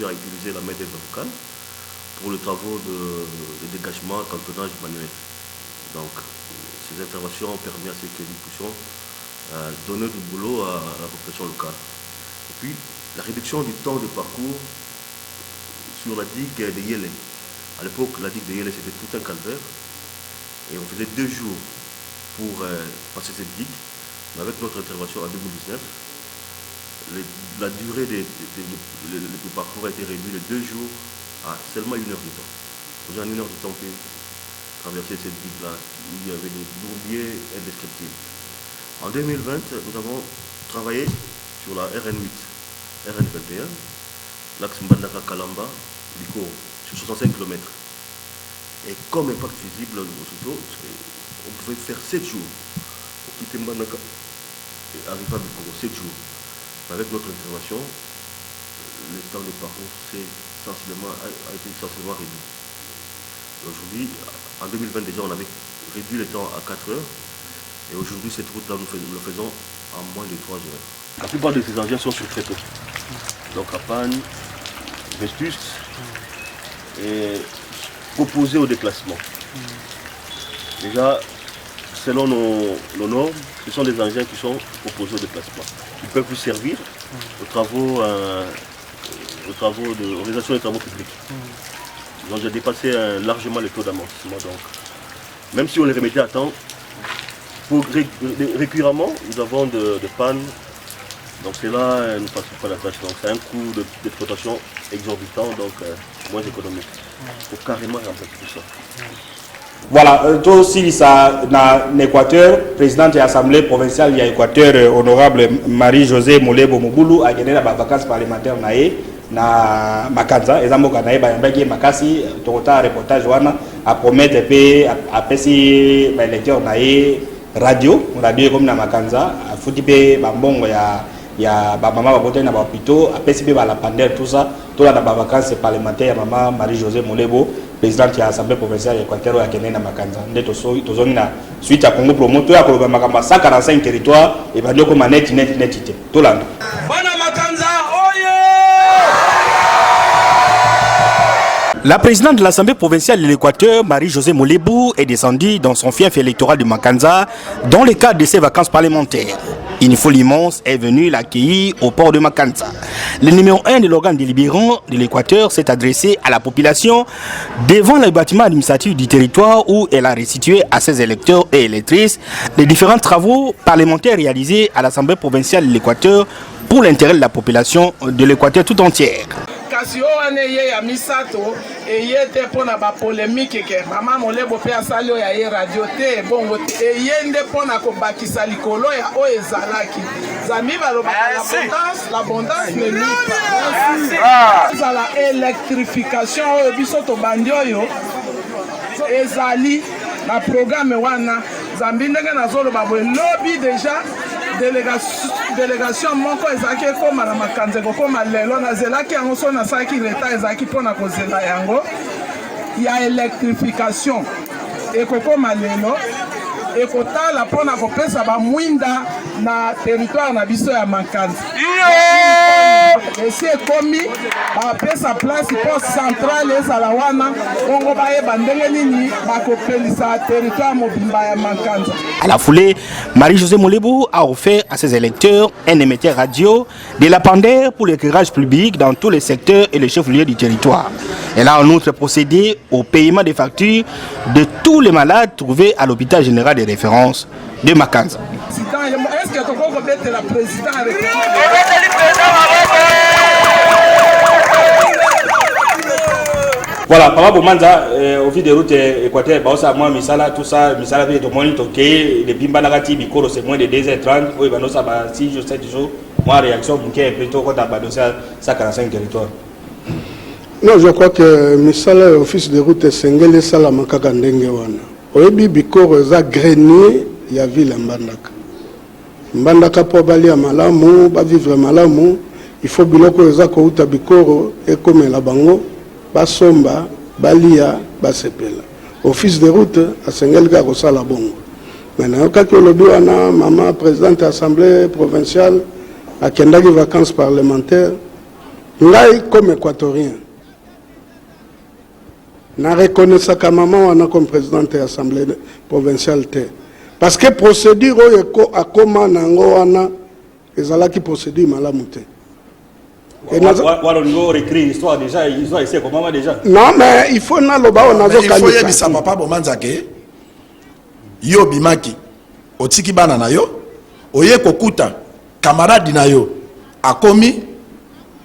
à utiliser la main-d'œuvre locale pour les travaux de dégagement, cantonnage manuel. Donc, ces interventions ont permis à ce que nous puissions donner du boulot à la population locale. Et puis, la réduction du temps de parcours sur la digue de Yélé. À l'époque, la digue de Yélé, c'était tout un calvaire. Et on faisait 2 jours pour passer cette digue. Mais avec notre intervention en 2019, la durée du parcours a été réduite de 2 jours à seulement 1 heure de temps. J'ai en 1 heure de temps pour traverser cette digue-là, où il y avait des bourbiers indescriptibles. En 2020, nous avons travaillé sur la RN8, RN21, l'axe Mbandaka Kalamba, Bikoro, sur 65 km. Et comme impact visible, on pouvait faire 7 jours pour quitter Mbandaka et arriver à Bikoro, 7 jours. Avec notre intervention, le temps de parcours a été sensiblement réduit. Aujourd'hui, en 2020 déjà, on avait réduit le temps à 4 heures. Et aujourd'hui, cette route-là, nous le faisons en moins de 3 heures. La plupart de ces engins sont sur tréteau. Donc à panne, Vestus, et proposé au déclassement. Déjà, selon nos normes, ce sont des engins qui sont proposés au déplacement. Ils peuvent plus servir aux travaux de l'organisation des travaux publics. Ils ont déjà dépassé largement le taux d'amortissement. Donc, même si on les remettait à temps, récurremment, nous avons de pannes. Donc c'est là, nous ne passons pas la tâche. Donc c'est un coût d'exploitation exorbitant, donc moins économique. Il faut carrément remplacer tout ça. Voilà, toi aussi, ça, dans l'Équateur, présidente de l'Assemblée provinciale de l'Équateur, honorable Marie-Josée Molebo Moboulou, a gagné la vacances parlementaires na Makanza, et Zamboka nae bayambaki makasi, tokota reportage wana, a promettre pe a pesi ba lecteur nae radio comme na Makanza, a fouti pe bambongo ya ba mama ba bote na ba hôpitaux, a pesi pe ba la pandère tout ça, tout la ba vacances parlementaires maman Marie-Josée Molebo, présidente de l'Assemblée provinciale de l'Équateur à Kenya na Makanza. Ndeto tozoni na suite à Congo Promo, to ya koloba makamba 145 territoires et ba ndoko maneti netité. Tolanda. Bana Makanza, la présidente de l'Assemblée provinciale de l'Équateur, Marie-Josée Molebo, est descendue dans son fief électoral de Makanza dans le cadre de ses vacances parlementaires. Une foule immense est venue l'accueillir au port de Makanza. Le numéro 1 de l'organe délibérant de l'Équateur s'est adressé à la population devant le bâtiment administratif du territoire où elle a restitué à ses électeurs et électrices les différents travaux parlementaires réalisés à l'Assemblée provinciale de l'Équateur pour l'intérêt de la population de l'Équateur tout entière. kasi o ane ye ya misato e ye te pona ba polémique ke mama Molebo pe asali o ya ye radio te bongo te e ye nde pona ko bakisa likolo ya o ezalaki zami ba loba l'abondance ne nuit pas la électrification o biso to bandi oyo ezali na programme wana zambi ndenge nazoloba boye lobi déjà délégation moko ezalaki ekóma na makanza ekokóma lelo nazelaki yango so nasalaki leta ezalaki mpona kozela yango ya électrification ekokóma lelo ekotala mpona kopesa bamwinda na territoire na biso ya makanza esi ekomi bapesa place po centrale ezala wana bongo bayeba ndenge nini bakopelisa territoire mobimba ya makanza. À la foulée, Marie-Josée Molebou a offert à ses électeurs un émetteur radio de lapidaire pour l'éclairage public dans tous les secteurs et les chefs-lieux du territoire. Elle a en outre procédé au paiement des factures de tous les malades trouvés à l'hôpital général de référence de Makanza. Est-ce que tu peux la présidente Voilà, Papa Bomanza, au fil des routes équatoriales, moi, Misala, tout ça, Misala, tout le monde est les Bimbanagati, Bikoro, c'est moins de 2h30, oui, ben, ça va 6 jours, 7 jours. Moi, réaction, est plutôt quand on a dossier à 45 territoires. Non, je crois que Misala, office de route, c'est Sengele Salamaka Kandengewana. Oyebi Bikoro, c'est grenier, il y a ville en Mbandaka. Mbandaka pour bali à Malamu, ba vivre Malamu, il faut biloko eza ko uta Bikoro et comme la bango. Basomba, Balia, Basepela. Office de route, à Sengel Garosa la Bongo. Maintenant, quand le douana, maman, présidente de l'Assemblée provinciale, à Kendagi vacances parlementaires, là, comme équatorien, n'a reconnu ça comme maman comme présidente de l'Assemblée provinciale. Parce que procédure à comment n'angoana, ils ont qui procédure malamute. Écrit l'histoire déjà, ils ont essayé comment déjà. Non, mais il faut na loba on a il faut y ça papa Bomanzake. Yo bimaki. Otiki bana na yo. Oye kokuta camarade na yo. Akomi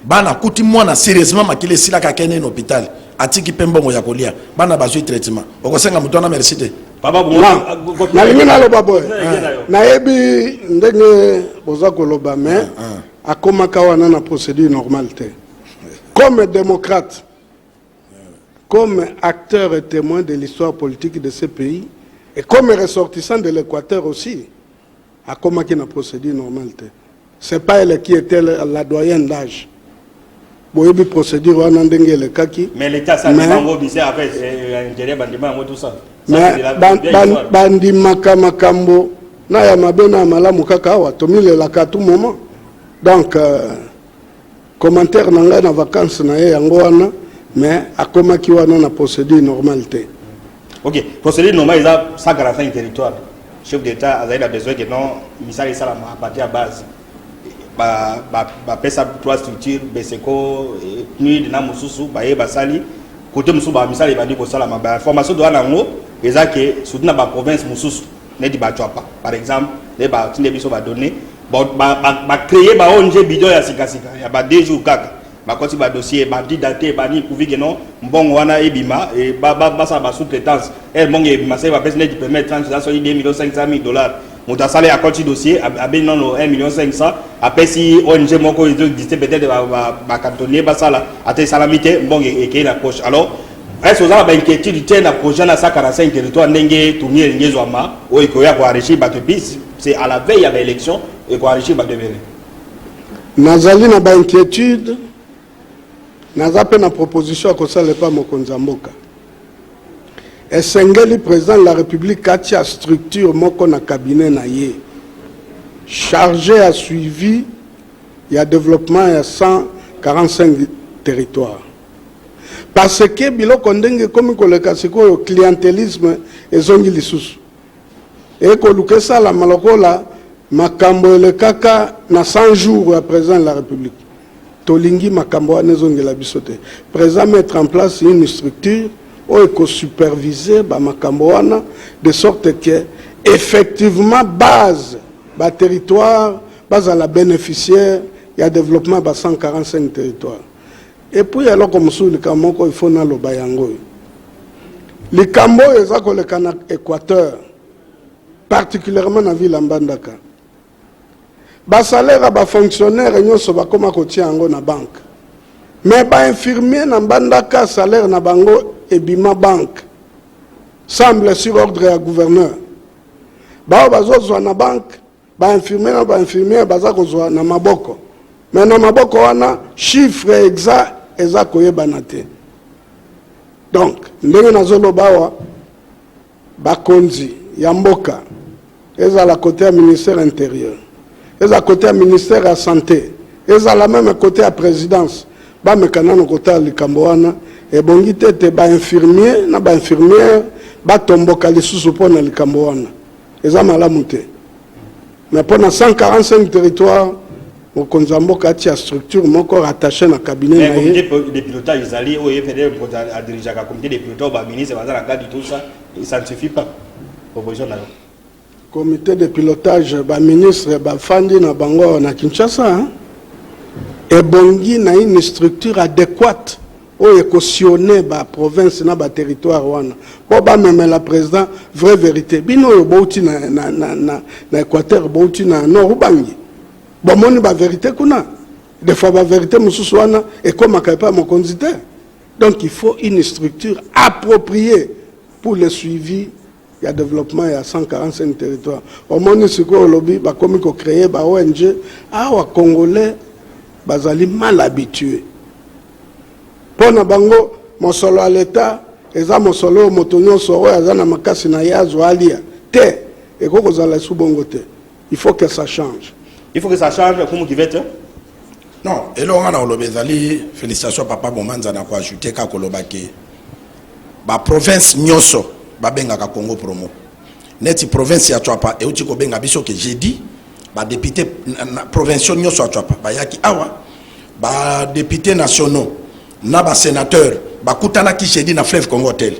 bana kuti mwana sérieusement makile sila ka kene en hôpital. Atiki pembongo ya kolia. Bana bazui traitement. Okosenga mutona merci te. Papa Bomanza. Na limina loba boy. Na yebi ndenge boza koloba mais Akoma kawana na procédure normale. Comme démocrate, comme acteur et témoin de l'histoire politique de ce pays, et comme ressortissant de l'Équateur aussi, Akoma qui na procédure normale. Ce n'est pas elle qui était la doyenne d'âge. Boyebi procédure wana ndenge le kaki. Mais l'État ça dépend au bise avec intérêt bandima tout ça. Mais bandima makambo na ya mabena malamu kaka wa tomile la ka tout moment. Donc, commentaire n'a pas de vacances, mais à comment qui va dans la procédure normalité. Ok, procédure normale, il y a 145 territoires. Le chef d'État a besoin que non, Misali Salama à partir de base. Bah, ça trois structures, Beseko, Nuit, Namususu, Baye, Basali, côté Moussouba, Misali, Badi, Salama. La formation doit en haut, et ça que soutenir la province Moussus, n'est pas. Par exemple, les bâtiments va donner. Bon, créer ba ONG bidon ya sikasika ya ba 2 jours kaka ba koti ba dossier ba daté ba ni kuvi que non mbongo wana ebima et ba ça ba sous-traitance elle mbongo ebima ça va personne qui permet transaction de 2,5 millions monta salé à côté dossier a ben non 1,5 million après si ONG moko ils existent peut-être ba cantonner ba sala ate salamité mbongo et la poche alors est-ce que vous avez inquiétude de la projet na 145 territoires ndenge tourner ngezwama o ikoya ko enrichir ba c'est à la veille de l'élection et qu'on enrichit ma devenir. Nazali na ba inquiétude, nazape na proposition à ça le pas mokonzamboka. Et Sengeli président de la République katia structure moko na cabinet na ye. Chargé à suivi, il y a développement il y a 145 territoires. Parce que biloko ndenge comme koleka siko clientélisme et zongi lisusu. Et que ça la malokola makambo le kaka na 100 jours à présent de la République. Tolingi makambo anezongi la bisote. Présent mettre en place une structure où il superviser ba makambo wana de sorte que effectivement base ba territoire base à la bénéficiaire il y a développement ba 145 territoires. Et puis alors comme sous le kamoko il faut na lo bayango. Les kambo ezako le kana Équateur particulièrement dans la ville de Mbandaka. Les salaires des fonctionnaires sont comme dans la banque. Mais les infirmiers dans Mbandaka, salaire na bango et bima banque. Semble sur ordre à gouverneur. bao bazozwa na banque bainfirmier na bainfirmier baza kozwa na maboko mais na maboko wana chiffre exact eza koyebana te. Donc ndenge nazoloba awa bakonzi ya mboka ezala côté ya ministère intérieur, ezala côté ya ministère ya santé, ezala même côté ya présidence bamekana na côté ya likambo wana ebongi te te bainfirmier na bainfirmière batomboka lisusu mpo na likambo wana eza malamu te. Mais pour 145 territoires mokonzi ya mboka atia structure moko rattaché na cabinet na ye. Le comité de pilotage ezali oyo FDL a dirigé le comité de pilotage ba ministre baza na garde tout ça, ça ne suffit pas. Proposition na Comité de pilotage ba ministre ba fandi na bango na Kinshasa et bongi na une structure adéquate oyo cautionné ba province na ba territoire wana po ba même la président vraie vérité bino oyo bouti na Équateur bouti na nord bangi bon moni ba vérité kuna des fois ba vérité mususu wana et comme akaipa mokonzi te. Donc il faut une structure appropriée pour le suivi. Il y a développement, il y a 145 territoires. Au moins, ce qu'on lobby, comme il faut créer, ONG, les Congolais, ils mal habitués. Pour nous, mon solo à l'État, et ça, mon solo, mon tonneau, soro, et ça, ma casse, na ya, zoalia, te, et qu'on vous allez sous bon côté. Il faut que ça change. Il faut que ça change, comment tu veux être? Non, et là, on a l'obésali, félicitations, papa, bon, man, zana, quoi, ajouter, qu'à Kolobake. Ba province, Nyoso. Babenga ka Congo promo neti province ya Chwapa e uti ko benga biso ke jeudi ba député provinciaux nyoso Chwapa ba yaki awa ba député nationaux na ba sénateur ba kutana ki jeudi na fleuve Congo hotel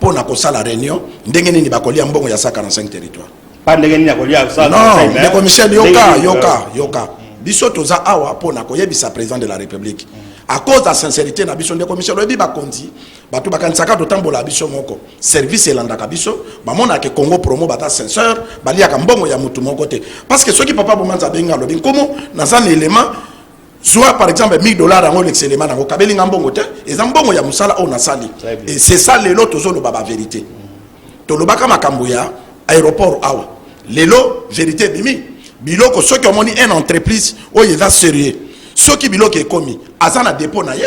pour na ko sala réunion ndenge nini ba kolia mbongo ya 145 territoire pas ndenge nini ya kolia ça non le commissaire yoka biso toza awa pour na ko yebisa président de la République à cause de la sincérité na biso de commissaire lobi ba kondi bato bakanisaka totambola biso moko service elandaka biso bamona ke Congo promo bata sincère baliaka mbongo ya mutu moko te parce que ceux qui papa bomanza benga lobi komo na un élément soit par exemple $1000 en l'exélément na kabelinga mbongo te eza mbongo ya musala on a sali et c'est ça lelo tozolo baba vérité to lobaka makambo ya aéroport awa lelo vérité bimi biloko ceux qui ont moni une entreprise oyo eza sérieux ceux qui biloko ekomi azana dépôt na ye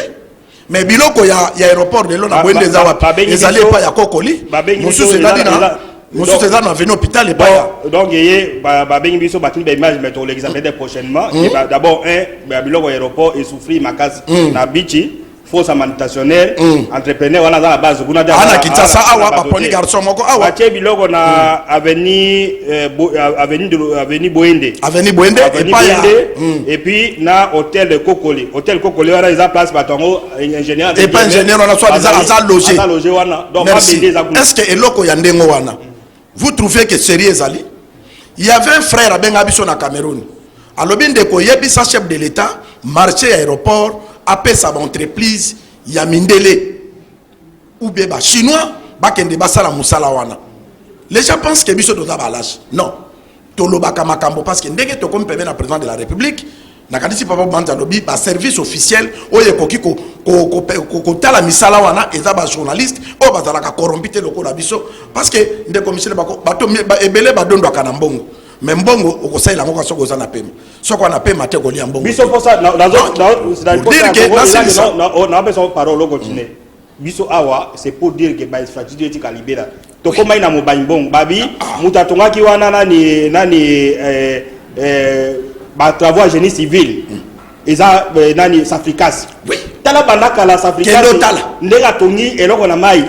mais biloko ya aéroport de l'ona boende za wapi ezali pas ya kokoli mususu ezali na mususu ezali na venu hôpital et pas donc yé babengi biso batini ba image mais to l'examiner prochainement d'abord biloko aéroport et souffrir makasi na bichi fausse manutentionnaire entrepreneur wana za la base kuna da ana kitasa awa ba poni garçon moko awa atie biloko na avenue Boende et puis na hôtel de Kokoli wana eza place batongo ingénieur et pas ingénieur on a soit déjà logé wana donc est-ce que eloko ya ndengo wana vous trouvez que sérieux ezali il y avait un frère abenga biso na Cameroun alobi ndeko yebisa chef de l'état marché aéroport après sa entreprise ya mindele ou bien ba chinois bakende basala musala wana les gens pensent que biso doza balage non tolobaka makambo parce que ndenge to comme peme na président de la République na kadisi papa banza lobi ba service officiel oye koki ko tala misala wana eza ba journaliste o bazala ka corrompite loko la biso parce que ndeko commissaire bato ebele badondo kana mbongo mais mbongo okosaila ngoko soko za na pema soko na pema te kolia mbongo biso pour ça dans besoin parole continuer biso awa c'est pour dire que ba infrastructure est calibera to koma ina mobanyi bongo babi mutatonga ki wana nani ba travaux génie civil eza nani Safricas tala bandaka la Safricas ndega tongi eloko na mai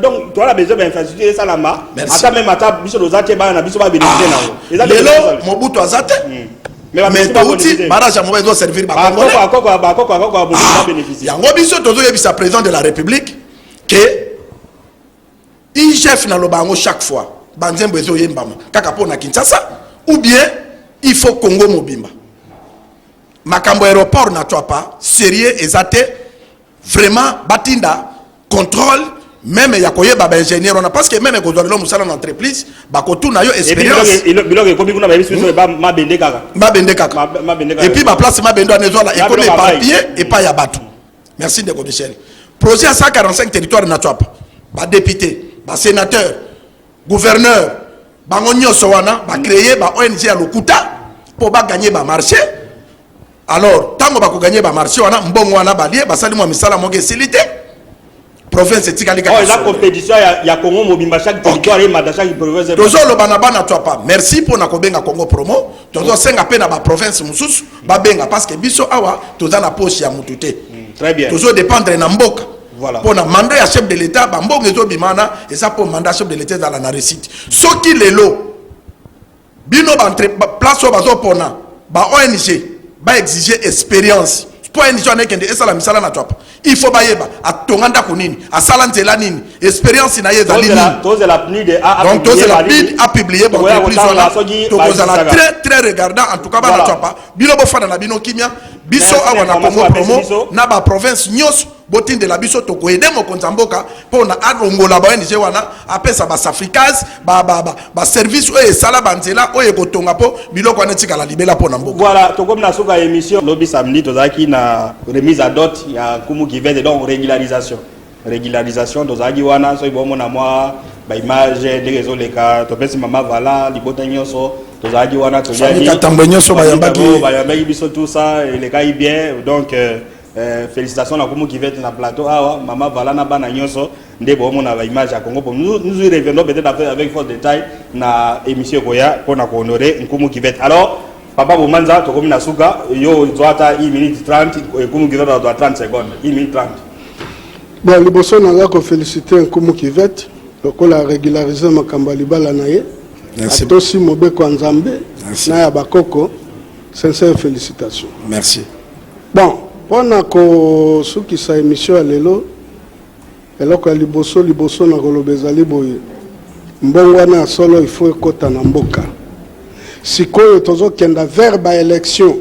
donc tu as besoin d'infrastructure ça là-bas ata même ata biso dozate ba na biso ba bénéficier na lelo mobutu azate mais touti barrage mo bezo servir ba Congo bénéficier yango biso tozo yebisa président de la République que IGF na lobango chaque fois banzembo ezo yembama kaka pona Kinshasa ou bien il faut Congo mobimba makambo aéroport na Chwapa sérieux ezate vraiment batinda contrôle même ya koyeba ba ingénieur on a parce que même ko doit musala na entreprise ba ko tuna yo expérience biloko ko bikuna ba biso ba mabende kaka et puis ba place mabendo anezo la école papier et pas ya batou merci de commissaire projet à 145 territoires na Chwapa ba député ba sénateur gouverneur bango nyonso wana ba créer ba ONG ya lokuta pour ba gagner ba marché. Alors tango ba ko gagner ba marché wana mbongo wana balie basali mo misala mo gesilité province etikali ka. Oh, la compétition ya Congo mobimba chaque territoire et mada chaque province. Tozo lo bana toi pas. Merci pour na ko benga Congo promo. Tozo senga pe na ba province mususu ba benga parce que biso awa toza na poche ya mutute. Très bien. Tozo dépendre na mboka. Voilà. Pour na mandat ya chef de l'état ba mbongo ezo bimana et ça pour mandat chef de l'état dans la réussite. Soki lelo bino ba entre place au bazo pona ba ONG ba exiger expérience. Pour une journée qui est la misala na top. Il faut bailler à tonganda konini, à salantela nini, expérience na yeza nini. Donc tous la PNID a publié bon très très regardant en tout cas ba na top. Bino bo fana na bino kimia, biso awa na Congo promo na ba province nyos botin de la biso to ko aider mo konzamboka pour na adongola ba ONG wana apesa ba Africas ba service o sala banzela o ekotonga po biloko na tika la libela po na mboka. Voilà, to comme na soka émission lobby samedi to zaki na remise à dot ya kumu qui vient donc régularisation to zaki wana so ibomo na moi ba image de réseau les cas to pesi mama voilà libota nyonso to zaki wana to ya ni katambo nyonso ba yambaki biso tout ça et les cas bien donc félicitations na kumu qui vient na plateau awa mama voilà na bana nyonso nde bomo na ba image ya Congo. Nous revenons peut-être avec force détail na émission koya pour na honorer nkumu qui vient. Alors Papa Bomanza, tu as suka, yo doata 1 minute 30, kumu qui doit 30 secondes, 1 minute 30. Bon, le bosso n'a pas félicité un kumu qui vet, le a régularisé ma kambalibala naye. Merci. Atosi mobeko nzambe, na ya bakoko, sincères félicitations. Merci. Bon, pona ko suki sa émission à lelo, eloko liboso na kolobezali boye. Mbongo na solo il faut ekota na mboka. Sikoyo tozo kenda verba élection.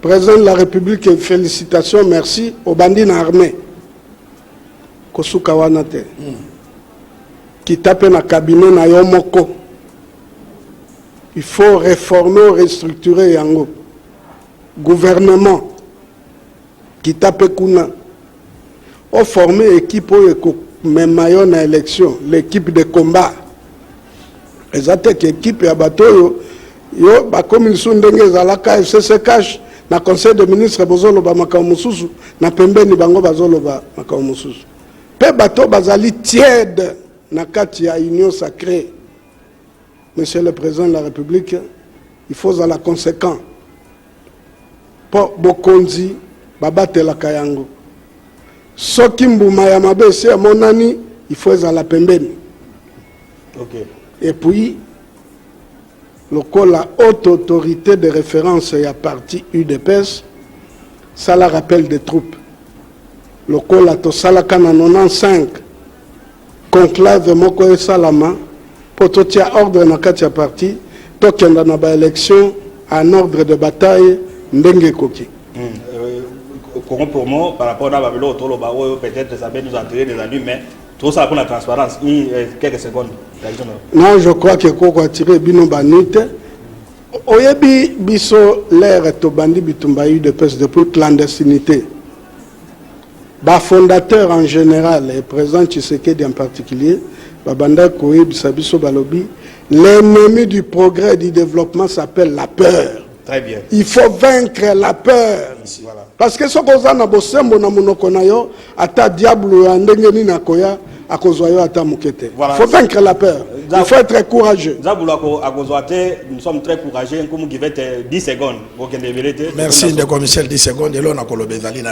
Président de la République, félicitations, merci au bandit armé. Kosuka wanate. Qui tape na cabinet na yomoko. Il faut réformer, restructurer yango. Gouvernement qui tape kuna. On former équipe au même maillot na élection, l'équipe de combat. Exacte équipe ya bato yo ba commission ndenge zalaka FCC cash na conseil de ministre bozolo ba makamu mususu na pembeni bango bazolo ba makamu mususu pe bato bazali tiède na kati ya union sacrée. Monsieur le président de la République, il faut la conséquent po bokonzi babatela kayango soki mbuma ya mabese monani il faut la pembeni. OK. Et puis, la haute autorité de référence et à parti UDPS, ça la rappelle des troupes. Le col à Tosalaka na 95, conclave Moko et Salama, pour tout ordre na katia parti, tokenda na ba élection en ordre de bataille ndenge koki. Congo pour moi, par rapport à Babylone, peut-être ça peut nous attirer des ennuis, mais tout ça pour la transparence, quelques secondes. Non, je crois que Koko a tiré bino banite. Oyebi biso l'air to bandi bitumba eu de peste depuis clandestinité. Ba fondateur en général et président Tshisekedi en particulier, babanda koye bisabiso balobi, l'ennemi du progrès et du développement s'appelle la peur. Très bien. Il faut vaincre la peur. Voilà. Parce que ce qu'on a na bosembo na monoko na yo, ata diable ya ndenge ni na koya. Il faut vaincre la peur. Il faut être courageux. Nous sommes très courageux. 10 secondes. Merci de commissaire 10 secondes. Et là, on a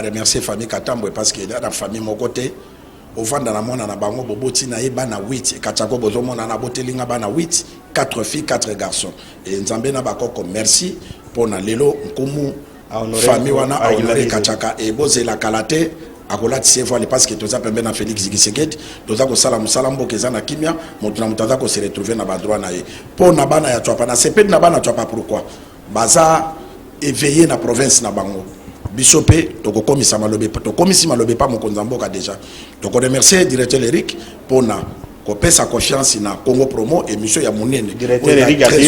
remercié la famille Katambo parce que dans la famille, mon côté, au vent de la mona, on a boboti na 8. Et Kachako Bozomo, on a botelinga bana 8. 4 filles, 4 garçons. Et Nzambe na bakoko, merci pour na lelo, nkumu, famille wana, a honoré Kachaka. Et Bozé la Kalate. Akola tsevoile parce que toza pembe na Félix Tshisekedi toza ko sala musala mboka za na kimia moto na mutaza ko se retrouver na ba droit na ye po na bana ya twapa na sepedi na bana twapa pourquoi baza éveillé na province na bango bisope to ko komisa malobe to komisi malobe pa mokonza mboka déjà to ko remercier directeur Eric pour na ko pesa confiance na Congo Promo émission ya monene directeur Eric a dit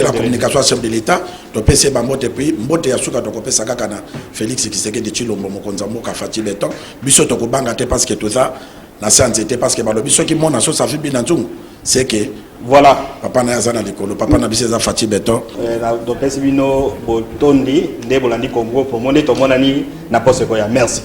la communication chef de l'état to pesa ba mbote puis mbote ya suka to ko pesa kaka na Félix Tshisekedi Tshilombo mokonza mboka fati le temps biso to ko banga te parce que toza na santé te parce que balobi soki mona so sa fi bina nzungu c'est que Voilà. Papa na yazana likolo, papa na biseza Fati Beton. Donc Sibino Botondi, Nde Bolandi Congo, pour mon étomonani, n'a pas ce qu'il y a. Merci.